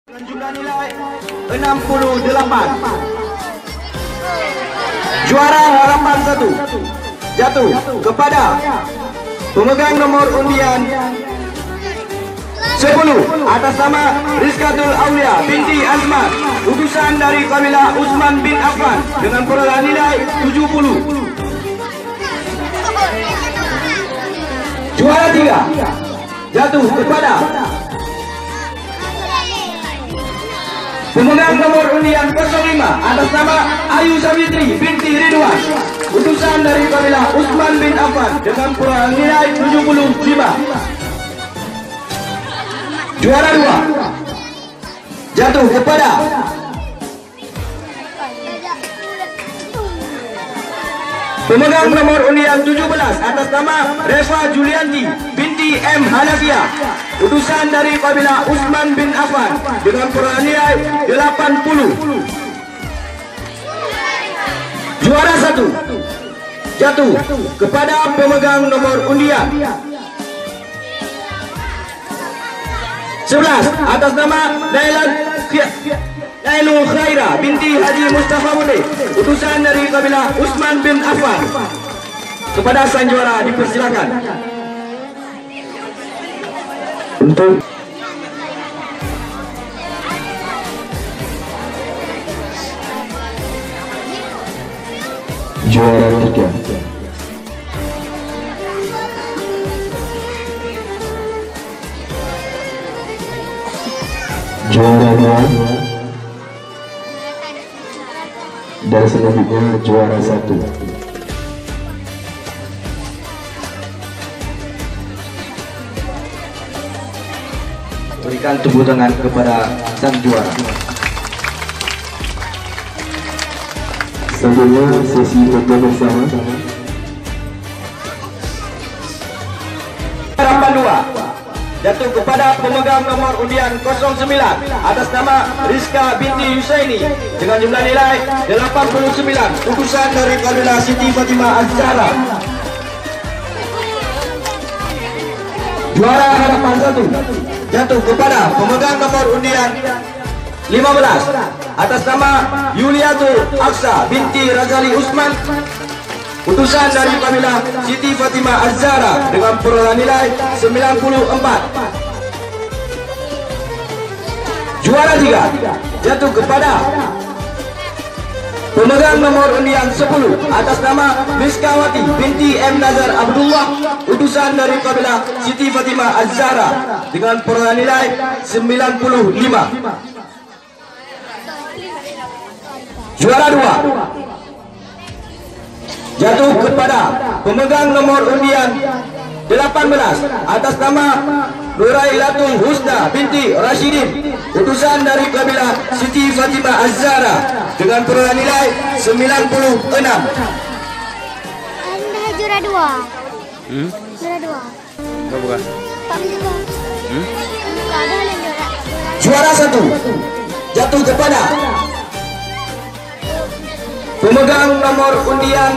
Dengan jumlah nilai 68. Juara harapan 1 jatuh kepada pemegang nomor undian 10 atas nama Rizkatul Aulia binti Azmat, utusan dari kabilah Utsman bin Affan dengan perolehan nilai 70. Juara 3 jatuh kepada pemegang nomor undian 05 atas nama Ayu Sawitri binti Ridwan, utusan dari kabilah Utsman bin Affan dengan perolehan nilai 75. Juara 2 jatuh kepada pemegang nomor undian 17 atas nama Reva Julianti binti M Hanafiah, utusan dari kabilah Utsman bin Affan dengan perolehan nilai 80. Juara 1 jatuh kepada pemegang nomor undian 11 atas nama Nailul Khaira binti Haji Mustafa Mune, utusan dari kabilah Utsman bin Affan. Kepada sang juara dipersilakan untuk juara 3. Juara 2 dan selanjutnya juara 1. Berikan tepuk tangan kepada sang juara. Sebelumnya sesi foto bersama. Harapan 2 jatuh kepada pemegang nomor undian 09 atas nama Rizka binti Husaini dengan jumlah nilai 89, utusan dari kabilah Siti Fatimah Az-Zahra. Juara harapan 1 jatuh kepada pemegang nomor undian 15 atas nama Yuliatul Aqsa binti Razali Utsman, utusan dari kabilah Siti Fatimah Az-Zahra dengan perolehan nilai 94. Juara 3 jatuh kepada pemegang nomor undian 10 atas nama Miskawati binti M Nazar Abdullah, utusan dari kabilah Siti Fatimah Az-Zahra dengan perolehan nilai 95. Juara 2 jatuh kepada pemegang nomor undian 18 atas nama Nurailatul Husna binti Rashidin, utusan dari kabilah Siti Fatimah Az-Zahra dengan perolehan nilai 96. Anda juara 2. Juara 2. Bukan. Pak juga. Ada yang juara. Juara 1 jatuh kepada pemegang nomor undian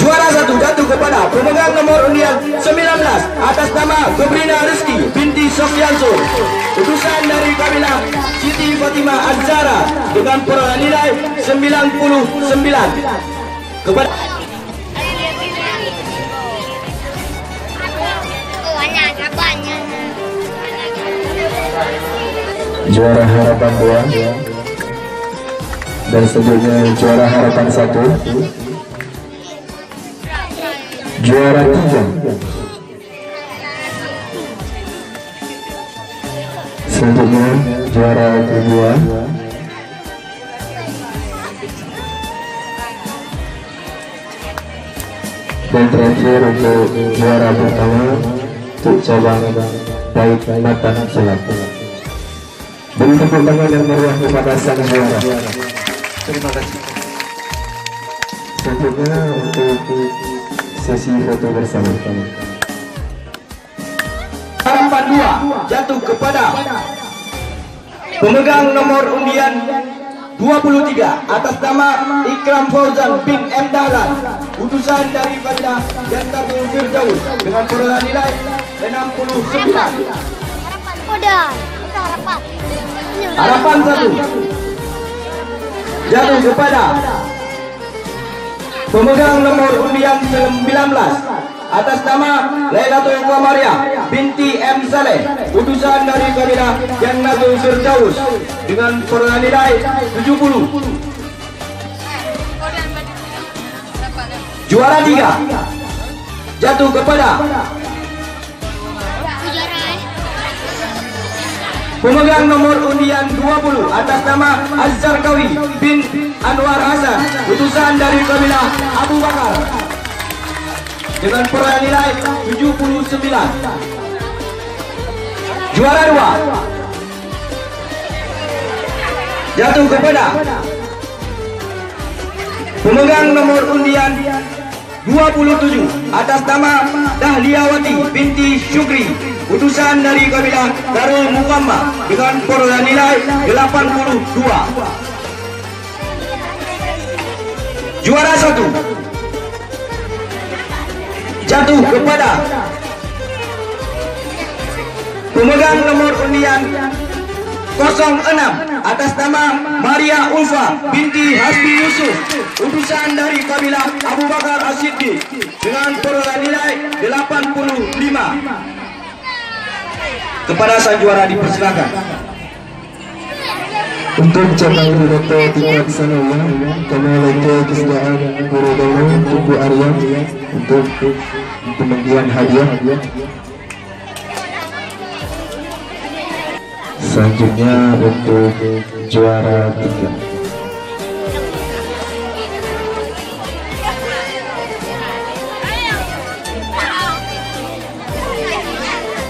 juara 1 jatuh kepada pemegang nomor undian 19 atas nama Febrina Rizki binti Sofyansur, utusan dari kabilah Siti Fatimah Az-Zahra dengan perolehan nilai 99. Kepada Juara harapan 2 dan selanjutnya juara harapan 1. Juara 3 selanjutnya juara kedua. Dan terakhir untuk juara pertama untuk cabang baik matan silat. Beri tepuk tangan yang meriah kepada sang juara. Terima kasih. Selanjutnya untuk sesi foto bersama. harapan 2 jatuh kepada pemegang nomor undian 23 atas nama Ikram Fauzan bin M. Dahlan, utusan dari kabilah Jannatul Firdaus dengan perolehan nilai 69. Udah, kita harapan. Harapan 1 jatuh kepada pemegang nomor undian 19 atas nama Lailatul Qamariah binti M Saleh, utusan dari kabilah Jannatul Firdaus dengan perolehan nilai 70. Juara 3 jatuh kepada pemegang nomor undian 20 atas nama Az-Zarqawi bin Anwar Hasan, utusan dari kabilah Abu Bakar dengan perolehan nilai 79. Juara 2 jatuh kepada pemegang nomor undian 27 atas nama Dahliyawati binti Syukri, utusan dari kabilah Darul Muqammah dengan perolehan nilai 82. Juara 1 jatuh kepada pemegang nomor undian 06 atas nama Maria Ulfa binti Hasbi Yusuf, utusan dari kabilah Abu Bakar As-Siddiq dengan perolehan nilai 85. Kepada sang juara dipersilakan. Untuk cabang pidato tingkat sanawiyah, kami lakukan kesediaan Guru Dano Ibu Arya untuk pemberian hadiah. Selanjutnya untuk juara 3.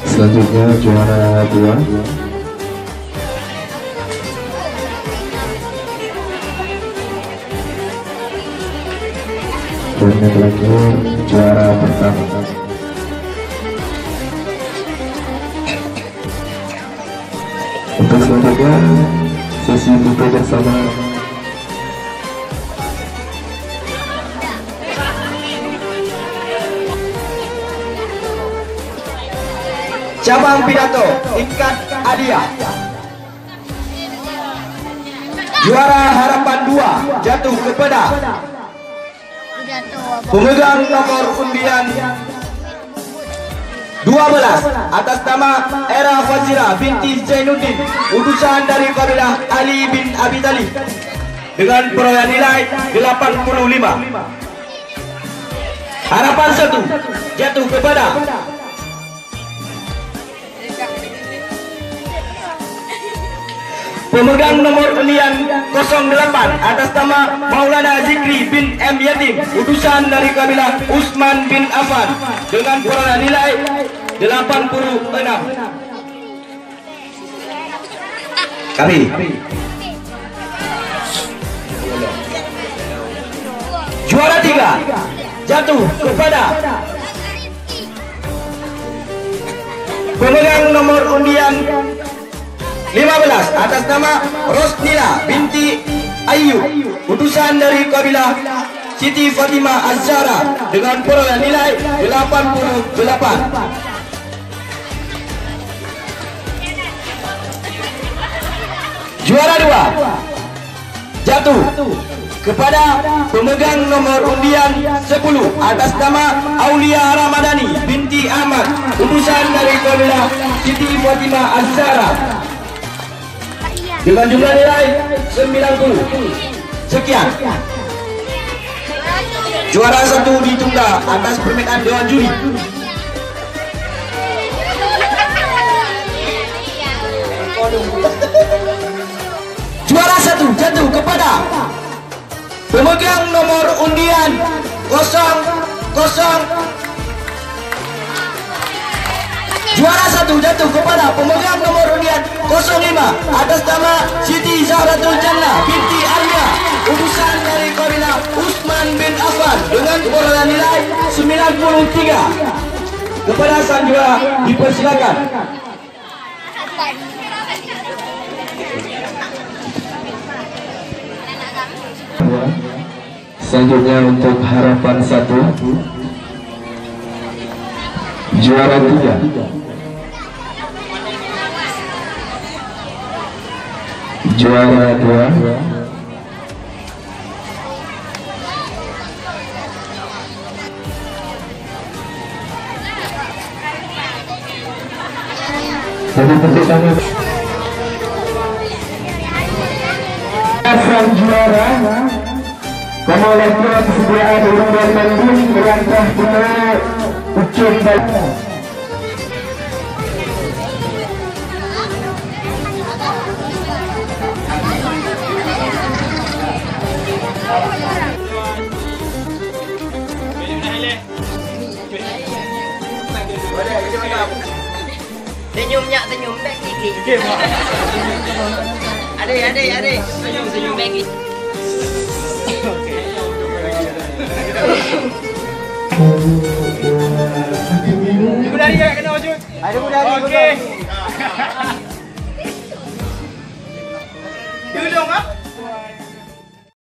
Selanjutnya juara 2. Dan yang terakhir juara pertama. Untuk selanjutnya sesi foto bersama. Cabang pidato tingkat hadiah. Juara harapan 2 jatuh kepada pemegang nomor undian 12 atas nama Era Fazira binti Zainuddin, utusan dari kabilah Ali bin Abi Thalib dengan perolehan nilai 85. Harapan 1 jatuh kepada pemegang nomor undian 08 atas nama Maulana Zikri bin M Yatim, utusan dari kabilah Utsman bin Affan dengan perolehan nilai 86. Kami juara 3 jatuh kepada pemegang nomor undian 15 atas nama Rosnila binti Ayyub, utusan dari kabilah Siti Fatimah Az-Zahra dengan perolehan nilai 88. Juara 2 jatuh kepada pemegang nomor undian 10 atas nama Aulia Ramadhani binti Ahmad, utusan dari kabilah Siti Fatimah Az-Zahra dengan jumlah nilai 90. Sekian. Juara 1 ditunda atas permintaan Dewan Juri. Juara 1 jatuh kepada pemegang nomor undian 00. Juara 1 jatuh kepada pemegang nomor undian 05 atas nama Siti Zahratul Jannah binti Arya, utusan dari kabilah Utsman bin Affan dengan perolehan nilai 93. Kepada sang juara dipersilakan. Selanjutnya untuk harapan 1 Juara 3. Juara 2. Jadi tepuk tangan. Sang juara kemudian kesediaan urung dan mendung berangkah ke ujung badan. Senyumnya senyum dek gigi. Ade. Senyum lagi. Budari ya kena wujud. Ada budari. Okey. Dulu dong ah.